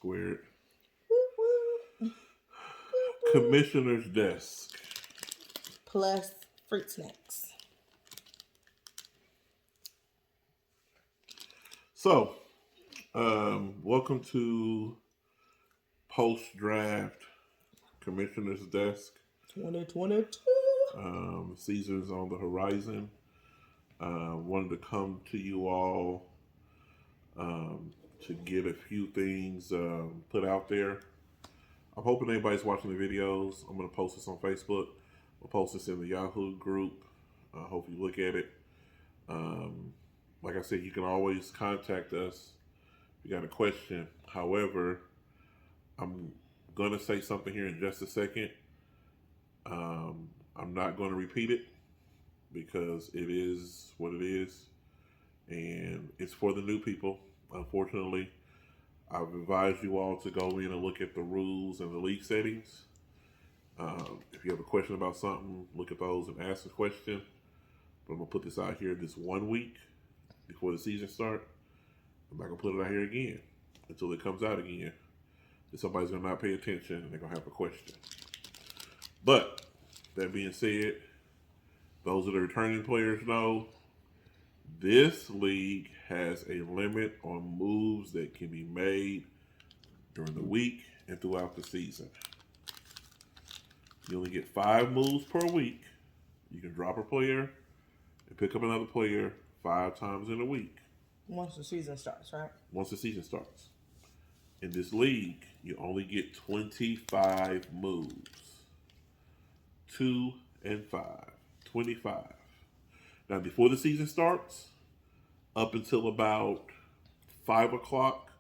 squared. Woo, woo. Commissioner's desk. Plus fruit snacks. So, welcome to post-draft Commissioner's desk. 2022. Season's on the horizon. Wanted to come to you all to get a few things put out there. I'm hoping everybody's watching the videos. I'm going to post this on Facebook. I'll post this in the Yahoo group. I hope you look at it. Like I said, you can always contact us if you got a question. However, I'm going to say something here in just a second. I'm not going to repeat it because it is what it is. And it's for the new people. Unfortunately, I've advised you all to go in and look at the rules and the league settings. If you have a question about something, look at those and ask a question. But I'm going to put this out here this 1 week before the season starts. I'm not going to put it out here again until it comes out again. And somebody's going to not pay attention and they're going to have a question. But that being said, those of the returning players know this league has a limit on moves that can be made during the week and throughout the season. You only get 5 moves per week. You can drop a player and pick up another player 5 times in a week. Once the season starts, right? Once the season starts. In this league, you only get 25 moves. 2 and 5. 25. Now, before the season starts, up until about 5 o'clock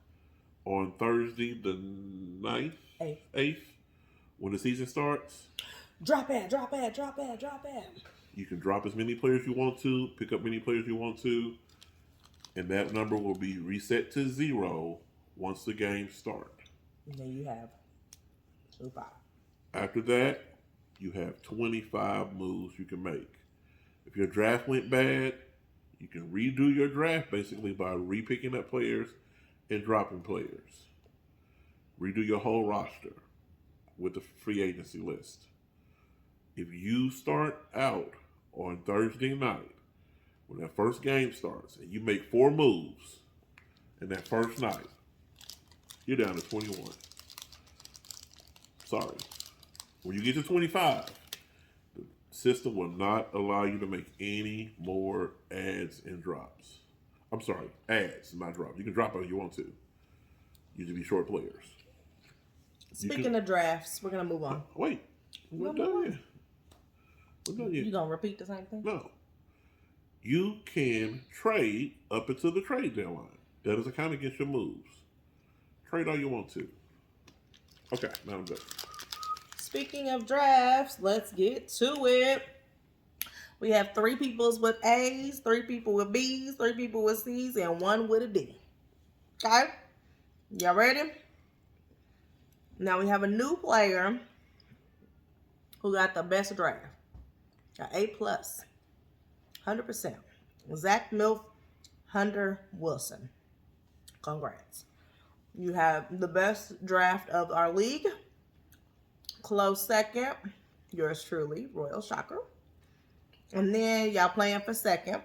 on Thursday, the 9th, 8th, when the season starts, drop it. you can drop as many players you want to, pick up many players you want to, and that number will be reset to 0 once the games start. And then you have 2-5. After that, you have 25 moves you can make. If your draft went bad, you can redo your draft basically by repicking up players and dropping players. Redo your whole roster with the free agency list. If you start out on Thursday night, when that first game starts, and you make 4 moves in that first night, you're down to 21. Sorry. When you get to 25, the system will not allow you to make any more adds and drops. I'm sorry, adds, not drops. You can drop it if you want to. You can be short players. Speaking of drafts, we're going to move on. Wait, we're done yet. We're done yet. You going to repeat the same thing? No. You can trade up until the trade deadline. That doesn't count against your moves. Trade all you want to. Okay, now I'm done. Speaking of drafts, let's get to it. We have 3 people with A's, 3 people with B's, 3 people with C's, and 1 with a D. Okay? Y'all ready? Now we have a new player who got the best draft. Got A+. 100%. Zach Milf, Hunter Wilson. Congrats. You have the best draft of our league. Close second, yours truly, Royal Shocker. And then y'all playing for second.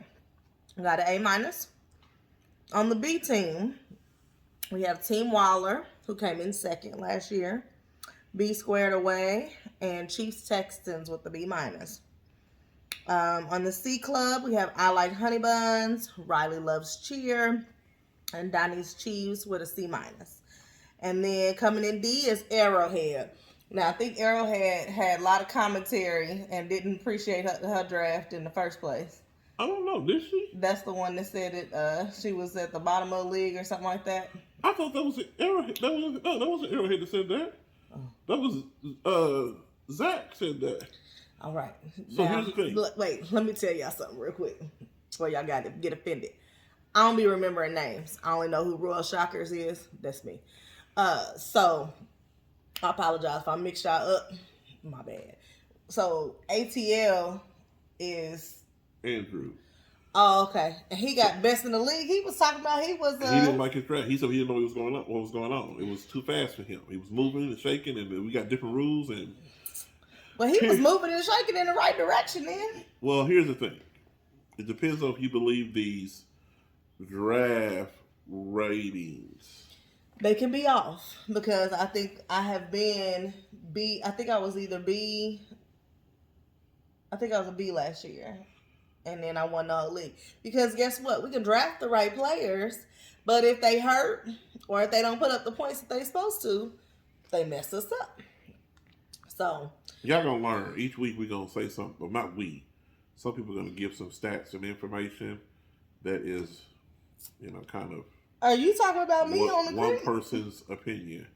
We got an A-. On the B team, we have Team Waller, who came in second last year. B Squared Away, and Chiefs Texans with the B-. On the C Club, we have I Like Honey Buns, Riley Loves Cheer, and Donnie's Chiefs with a C-. And then coming in D is Arrowhead. Now, I think Arrowhead had a lot of commentary and didn't appreciate her draft in the first place. I don't know, did she? That's the one that said it. She was at the bottom of the league or something like that. I thought that was an Arrowhead. That wasn't Arrowhead that said that. Oh. That was Zach said that. All right. So now, here's the thing. Wait, let me tell y'all something real quick before y'all got to get offended. I don't be remembering names. I only know who Royal Shockers is. That's me. So I apologize if I mixed y'all up. My bad. So ATL is Andrew. Oh, okay. And he got best in the league. He was talking about he was. He didn't like his draft. He said he didn't know what was going on. What was going on? It was too fast for him. He was moving and shaking, and we got different rules. And Well, he was moving and shaking in the right direction. Then. well, here's the thing. It depends on if you believe these draft ratings. They can be off because I think I have been B. I think I was either B. I think I was a B last year, and then I won the whole league. Because guess what? We can draft the right players, but if they hurt or if they don't put up the points that they're supposed to, they mess us up. So y'all gonna learn. Each week we're gonna say something, but not we. Some people are gonna give some stats and information that is, kind of. Are you talking about me on the one grid? person's opinion?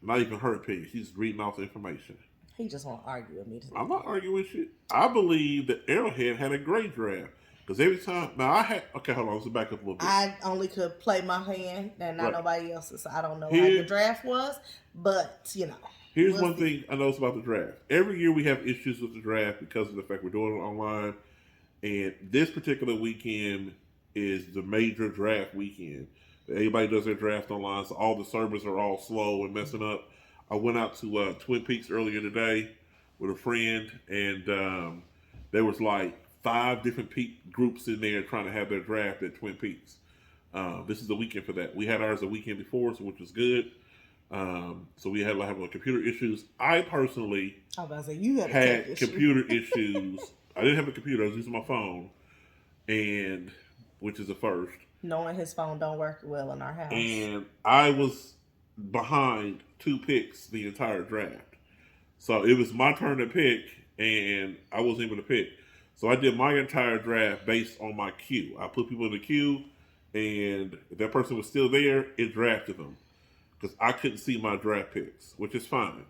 Not even her opinion. She's reading off the information. He just want to argue with me today. I'm not arguing with you. I believe that Arrowhead had a great draft because every time. Now I had. Okay, hold on. Let's back up a little bit. I only could play my hand and not Right. nobody else's. So I don't know how Here- the draft was, but Here's we'll one see. thing I noticed about the draft. Every year we have issues with the draft because of the fact we're doing it online. And this particular weekend is the major draft weekend. Everybody does their draft online, so all the servers are all slow and messing up. I went out to Twin Peaks earlier today with a friend, and there was like 5 different groups in there trying to have their draft at Twin Peaks. This is the weekend for that. We had ours the weekend before, so which was good. So we had like computer issues. I personally I was about to say you had a had tech issue. computer issues. I didn't have a computer. I was using my phone, and which is the first. Knowing his phone don't work well in our house. And I was behind 2 picks the entire draft. So it was my turn to pick, and I wasn't able to pick. So I did my entire draft based on my queue. I put people in the queue, and if that person was still there, it drafted them. Because I couldn't see my draft picks, which is fine.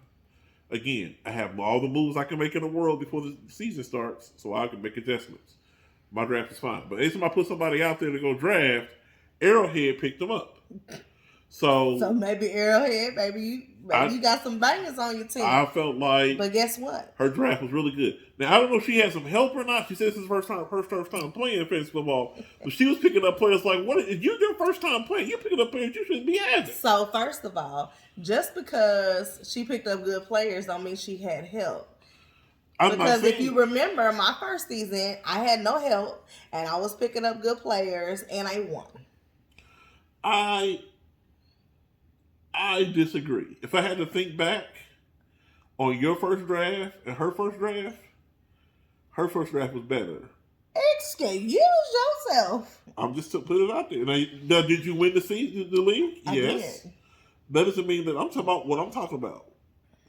Again, I have all the moves I can make in the world before the season starts, so I can make adjustments. My draft is fine. But anytime I put somebody out there to go draft, Arrowhead picked them up. So maybe Arrowhead, maybe you got some bangers on your team. I felt like But guess what? her draft was really good. Now I don't know if she had some help or not. She said this is her first time playing fantasy football. But she was picking up players like, what is your first time playing? You're picking up players you shouldn't be having. So first of all, just because she picked up good players don't mean she had help. Because if you remember my first season, I had no help and I was picking up good players and I won. I disagree. If I had to think back on your first draft and her first draft was better. Excuse yourself. I'm just to put it out there. Now, did you win the league? I Yes. did. That doesn't mean that I'm talking about what I'm talking about.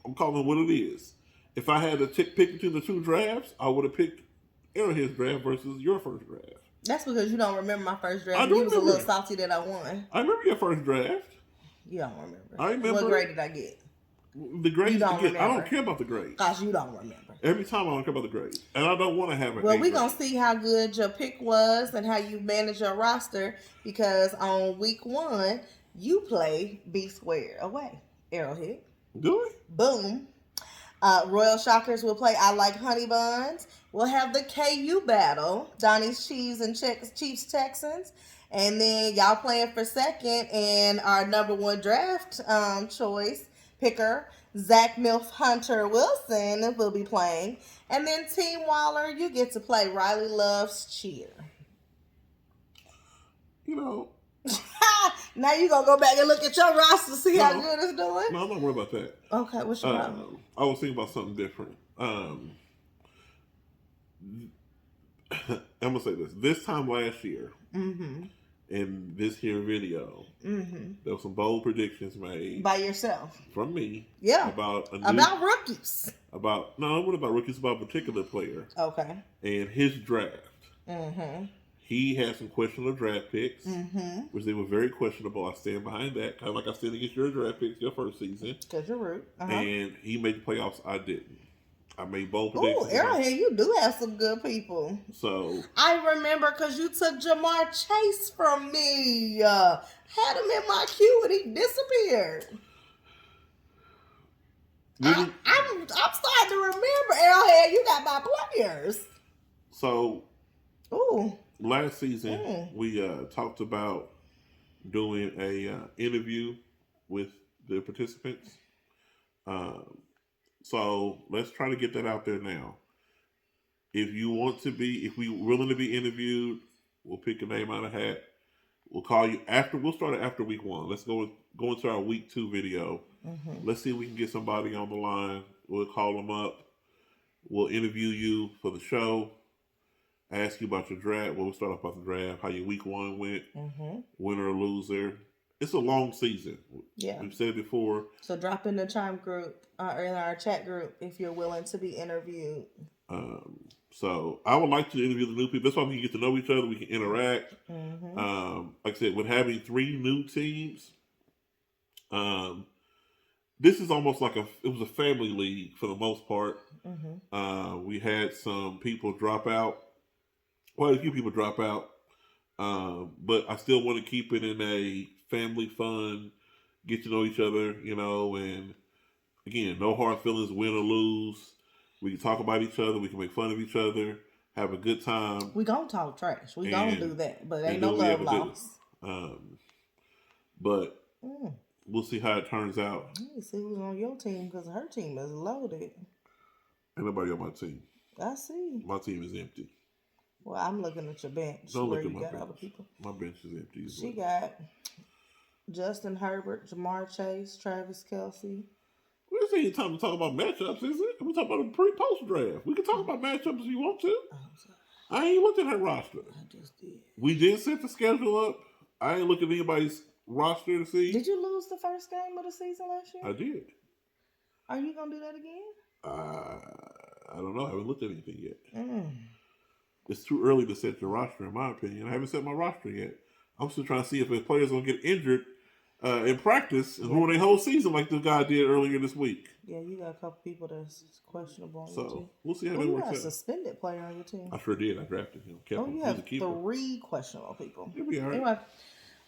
I'm calling it what it is. If I had to pick between the 2 drafts, I would have picked Arrowhead's draft versus your first draft. That's because you don't remember my first I draft. do You was a remember little it. salty that I won. I remember your first draft. You don't remember. I remember. What grade did I get? The grades You don't you get. I remember. don't care about the grades. Gosh, you don't remember. Every time I don't care about the grades. And I don't want to have an Well, A we're grade. going to see how good your pick was and how you manage your roster because on week 1, you play B Squared away. Arrowhead. Do it? Boom. Royal Shockers will play I Like Honey Buns. We'll have the KU battle. Donnie's Chiefs and Chiefs Texans. And then y'all playing for second and our number 1 draft choice picker, Zach Milf Hunter Wilson, will be playing. And then Team Waller, you get to play Riley Love's Cheer. You know. Now you going to go back and look at your roster to see how No. good it's doing? No, I'm not worried about that. Okay, what's your problem? I was thinking about something different. I'm going to say this. This time last year, Mm-hmm. in this here video, there were some bold predictions made By yourself. from me Yeah. about About rookies. no, what about rookies? About a particular player Okay. and his draft. Mm-hmm. He had some questionable draft picks, Mm-hmm. which they were very questionable. I stand behind that, kind of like I stand against your draft picks your first season. Because you're rude. Uh-huh. And he made the playoffs. I didn't. I made bold Ooh, predictions. Arrowhead, you do have some good people. So I remember because you took Jamar Chase from me. Had him in my queue and he disappeared. I'm starting to remember, Arrowhead, you got my players. So Ooh. Last season, Mm. we talked about doing a interview with the participants. Um, so let's try to get that out there now. If you want to be, if we willing to be interviewed, we'll pick a name out of a hat. We'll call you after. We'll start it after week 1. Let's go into our week 2 video. Mm-hmm. Let's see if we can get somebody on the line. We'll call them up. We'll interview you for the show. Ask you about your draft. We'll start off about the draft. How your week 1 went. Mm-hmm. Winner or loser. It's a long season. Yeah. We've said it before. So drop in the chime group or in our chat group if you're willing to be interviewed. So I would like to interview the new people. That's why we can get to know each other. We can interact. Mm-hmm. Like I said, with having 3 new teams, this is almost like it was a family league for the most part. Mm-hmm. We had some people drop out. Quite a few people drop out. But I still want to keep it in a family fun, get to know each other, and again, no hard feelings, win or lose. We can talk about each other. We can make fun of each other. Have a good time. We gonna talk trash. We gonna do that, but ain't no do what we love ever do. lost. But we'll see how it turns out. Let me see who's on your team because her team is loaded. Ain't nobody on my team. I see. My team is empty. Well, I'm looking at your bench. Don't where look at you my got bench. other people. My bench is empty. As She well. got Justin Herbert, Jamar Chase, Travis Kelce. This ain't time to talk about matchups, is it? We're talking about a pre-post draft. We can talk about matchups if you want to. Oh, I'm sorry. I ain't looked at her roster. I just did. We did set the schedule up. I ain't looked at anybody's roster to see. Did you lose the first game of the season last year? I did. Are you gonna do that again? I don't know. I haven't looked at anything yet. Mm. It's too early to set your roster, in my opinion. I haven't set my roster yet. I'm still trying to see if the players gonna get injured in practice and ruin their whole season like the guy did earlier this week. Yeah, you got a couple people that's questionable on your So team. we'll see how Oh, that you works got a out. suspended player on your team. I sure did. I drafted him. Kept him. You He's have a keeper. 3 questionable people. He'll be all right.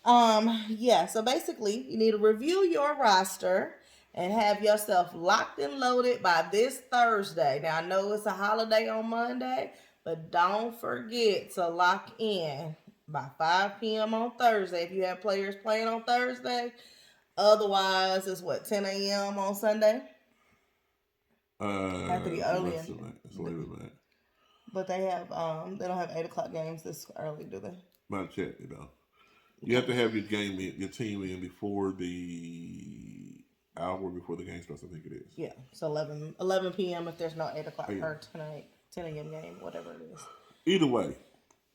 Anyway, yeah. So basically, you need to review your roster and have yourself locked and loaded by this Thursday. Now I know it's a holiday on Monday, but don't forget to lock in by 5 p.m. on Thursday if you have players playing on Thursday. Otherwise, it's 10 a.m. on Sunday. Have to be early. It's later than that. But they don't have 8 o'clock games this early, do they? Not yet, You have to have your team in before the hour before the game starts, I think it is. Yeah, so 11 p.m. if there's no 8 o'clock Oh, yeah. or 10 a.m. game, whatever it is. Either way,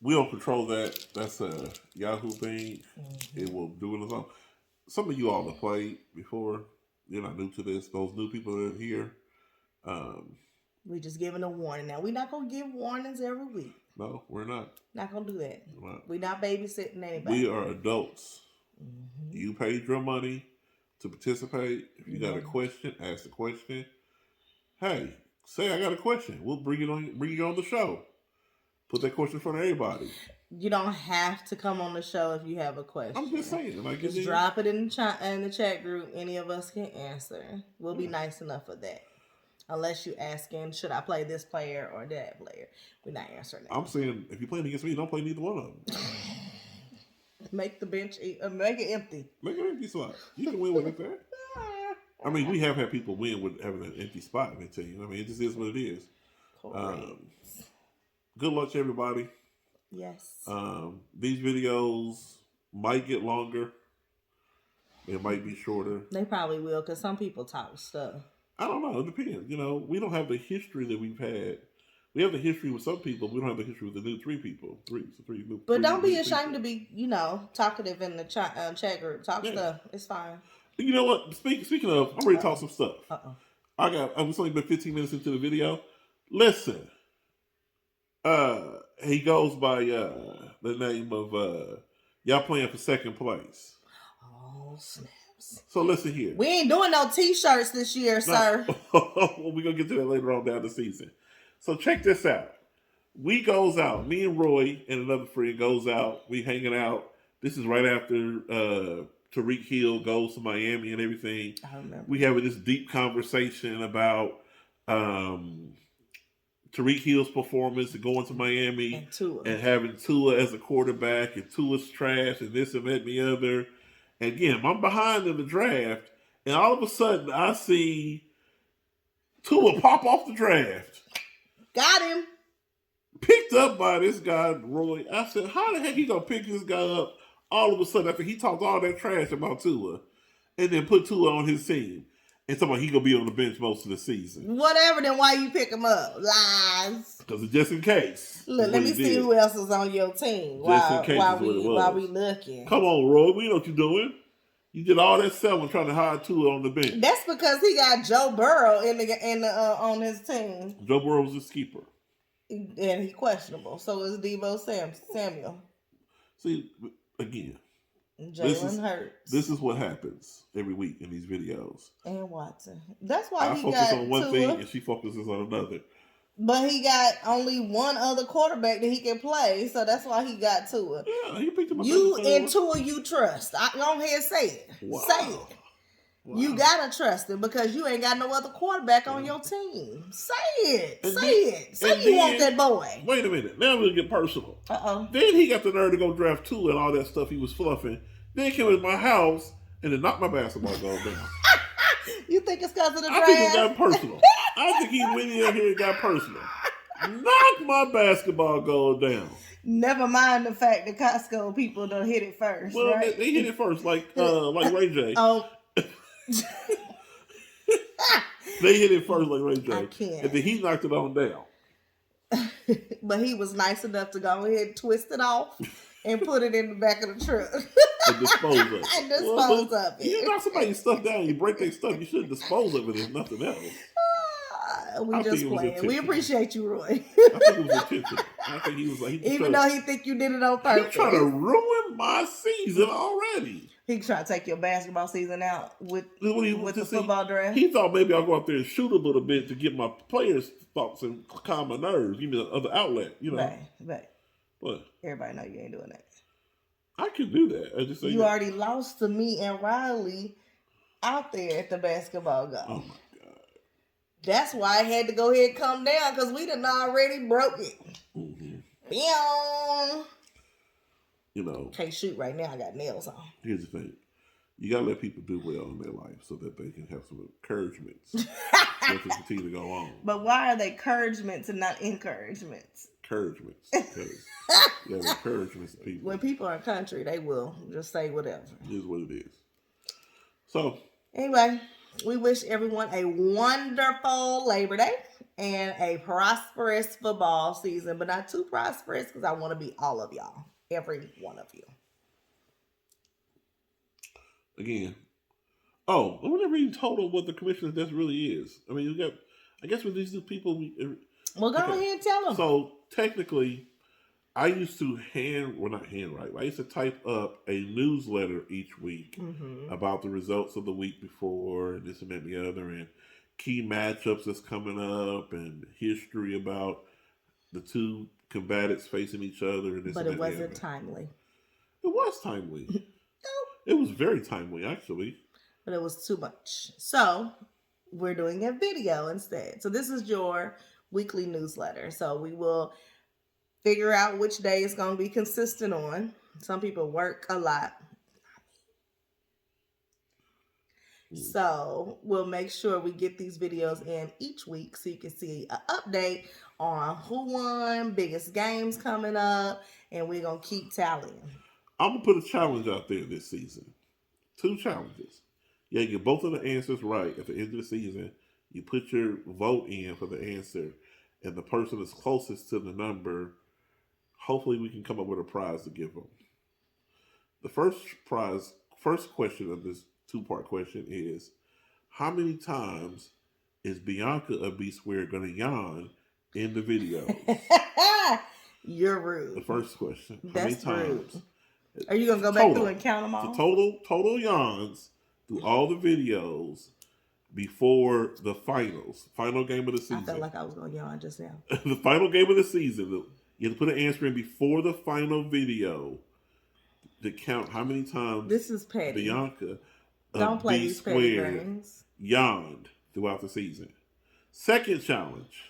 we don't control that. That's a Yahoo thing. Mm-hmm. It will do it its own. Some of you all have played before. You're not new to this. Those new people that are here. We just giving a warning. Now, we're not going to give warnings every week. No, we're not. Not going to do that. Not. We're not babysitting anybody. We are adults. Mm-hmm. You paid your money to participate. If you got a question, ask the question. Hey, say I got a question. We'll bring you on the show. Put that question in front of everybody. You don't have to come on the show if you have a question. I'm just saying. Just drop it in the chat group. Any of us can answer. We'll be nice enough for that. Unless you asking, should I play this player or that player? We're not answering that. I'm saying, if you're playing against me, don't play neither one of them. Make the bench, make it empty. Make an empty spot. You can win with that. I mean, we have had people win with having an empty spot in the team. I mean, it just is what it is. Good luck to everybody. Yes. These videos might get longer. It might be shorter. They probably will, because some people talk stuff. I don't know. It depends. We don't have the history that we've had. We have the history with some people. We don't have the history with the new 3 people. But don't be ashamed to be, talkative in the chat group. Talk stuff. It's fine. You know what? Speaking of, I'm ready to talk some stuff. It's only been 15 minutes into the video. Listen. He goes by the name of y'all playing for second place. Oh, snaps. So listen here. We ain't doing no t-shirts this year, sir. Well, we're going to get to that later on down the season. So check this out. We goes out. Me and Roy and another friend goes out. We hanging out. This is right after Tariq Hill goes to Miami and everything. I remember. We having this deep conversation about Tariq Hill's performance and going to Miami And Tua. and having Tua as a quarterback and Tua's trash and this and that and the other. And again, I'm behind in the draft, and all of a sudden I see Tua pop off the draft. Got him. Picked up by this guy, Roy. I said, how the heck he gonna pick this guy up all of a sudden after he talked all that trash about Tua and then put Tua on his team? And somebody he gonna be on the bench most of the season. Whatever, then why you pick him up? Lies. Because it's just in case. Look, let me see who else is on your team while we looking. Come on, Roy. We know what you're doing. You did all that selling trying to hire Tua on the bench. That's because he got Joe Burrow on his team. Joe Burrow was his keeper. And he questionable. So is Deebo Samuel. See, again, Jalen Hurts. This is what happens every week in these videos. And Watson. That's why I focus on one thing and she focuses on another. But he got only one other quarterback that he can play, so that's why he got Tua. Yeah, he picked him up. You and Tua, you trust. Go ahead, say it. Wow. Say it. Wow. You gotta trust him because you ain't got no other quarterback on your team. Say it. Say you want that boy. Wait a minute. Now we'll get personal. Uh-oh. Then he got the nerve to go draft Tua and all that stuff he was fluffing. Then he came to my house and then knocked my basketball goal down. You think it's because of the draft? I think it got personal. I think he went in here and got personal. Knocked my basketball goal down. Never mind the fact that Costco people don't hit it first. Well, right? they hit it first, like Ray J. Oh. They hit it first like Ray J. I can't. And then he knocked it on down. But he was nice enough to go ahead and twist it off and put it in the back of the truck. And dispose of it. And dispose of it. You knock somebody's stuff down, you break their stuff, you shouldn't dispose of it if nothing else. We just playing. We appreciate you, Roy. I think it was intentional. I think he was like, even though he think you did it on purpose. He's trying to ruin my season already. He tried to take your basketball season out with the football draft. He thought maybe I'll go out there and shoot a little bit to get my players' thoughts and calm my nerves. Give me another outlet, you know. Right. What? Everybody know you ain't doing that. I can do that. I just say you already lost to me and Riley out there at the basketball game. Oh my God. That's why I had to go ahead and come down because we done already broke it. Mm-hmm. You know, can't shoot right now. I got nails on. Here's the thing. You got to let people do well in their life so that they can have some encouragements. So they can continue to go on. But why are they encouragements and not encouragements? Encouragements. Because you have encouragements to people. When people are in country, they will just say whatever. It is what it is. So. Anyway, we wish everyone a wonderful Labor Day and a prosperous football season. But not too prosperous because I want to be all of y'all. Every one of you. Again. Oh, I never even told them what the commissioner's desk really is. I mean, I guess with these new people, well, go ahead and tell them. So technically, I used to not handwrite. I used to type up a newsletter each week about the results of the week before, and this and that and the other, and key matchups that's coming up, and history about the two combatants facing each other. And this but and it wasn't timely. It was timely. It was very timely, actually. But it was too much. So we're doing a video instead. So this is your weekly newsletter. So we will figure out which day it's going to be consistent on. Some people work a lot. So we'll make sure we get these videos in each week so you can see an update on who won, biggest games coming up, and we're going to keep tallying. I'm going to put a challenge out there this season. 2 challenges. Yeah, you get both of the answers right at the end of the season. You put your vote in for the answer, and the person that's closest to the number, hopefully we can come up with a prize to give them. The first question of this 2-part question is, how many times is Bianca of B Squared going to yawn in the video? You're rude. The first question. That's how many times? Rude. Are you going to go back through and count them all? The total yawns through all the videos before the final game of the season. I felt like I was going to yawn just now. The final game of the season, you have to put an answer in before the final video to count how many times this is petty. Bianca Don't play these petty games. Yawned throughout the season. Second challenge.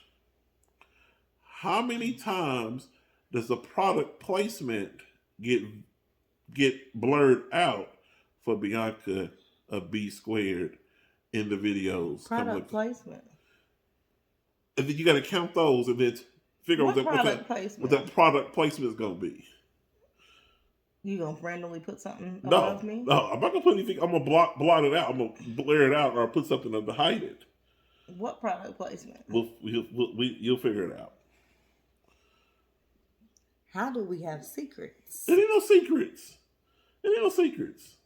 How many times does the product placement get blurred out for Bianca of B Squared in the videos? Product placement. And then you got to count those and then figure out what that product placement is going to be. You gonna randomly put something No, above me? no, I'm not gonna put anything. I'm gonna blot it out. I'm gonna blur it out, or put something to hide it. What product placement? You'll figure it out. How do we have secrets? It ain't no secrets. It ain't no secrets.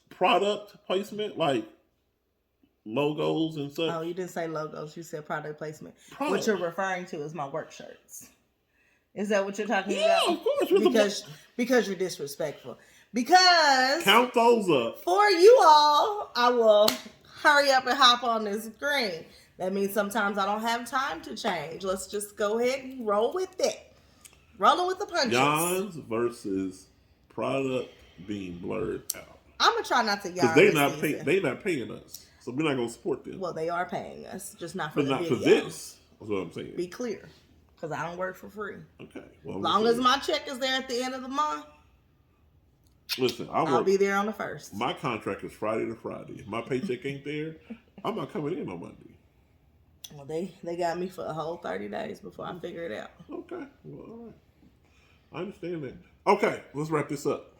Product placement, like logos and such. Oh, you didn't say logos. You said product placement. What you're referring to is my work shirts. Is that what you're talking about? Yeah, of course. Because you're disrespectful. Because count those up. For you all, I will hurry up and hop on this screen. That means sometimes I don't have time to change. Let's just go ahead and roll with it. Rolling with the punches. Yawns versus product being blurred out. I'm gonna try not to yawn. Because they're not paying us, so we're not gonna support them. Well, they are paying us, just not for but the not video. for this. That's what I'm saying. Be clear, because I don't work for free. Okay. Well, as long as my check is there at the end of the month. Listen, I'll be there on the 1st. My contract is Friday to Friday. If my paycheck ain't there, I'm not coming in on Monday. Well, they got me for a whole 30 days before I figure it out. Okay. Well, all right. I understand that. Okay, let's wrap this up.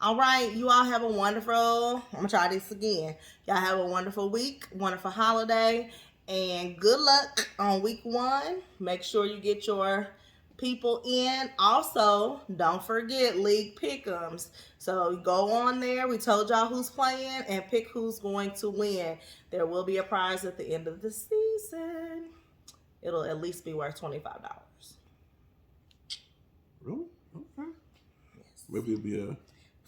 All right, you all have a wonderful, I'm going to try this again. Y'all have a wonderful week, wonderful holiday, and good luck on week 1. Make sure you get your people in. Also, don't forget League Pick'ems. So go on there. We told y'all who's playing and pick who's going to win. There will be a prize at the end of the season. It'll at least be worth $25. Really? Okay. Yes. Maybe it'll be a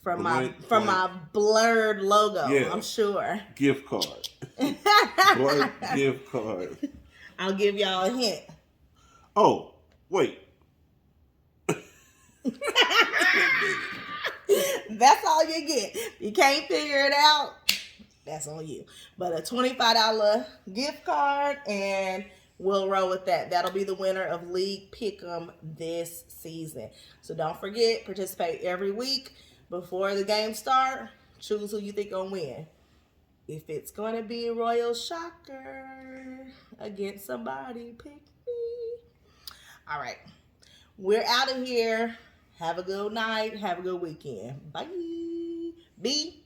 from my blurred logo. Yeah. I'm sure. Gift card. Blurred gift card. I'll give y'all a hint. Oh, wait. That's all you get. You can't figure it out. That's on you. But a $25 gift card, and we'll roll with that. That'll be the winner of League Pick'em this season. So don't forget, participate every week. Before the game start, choose who you think gonna win. If it's gonna be Royal Shocker against somebody, pick me. All right, we're out of here. Have a good night. Have a good weekend. Bye. B.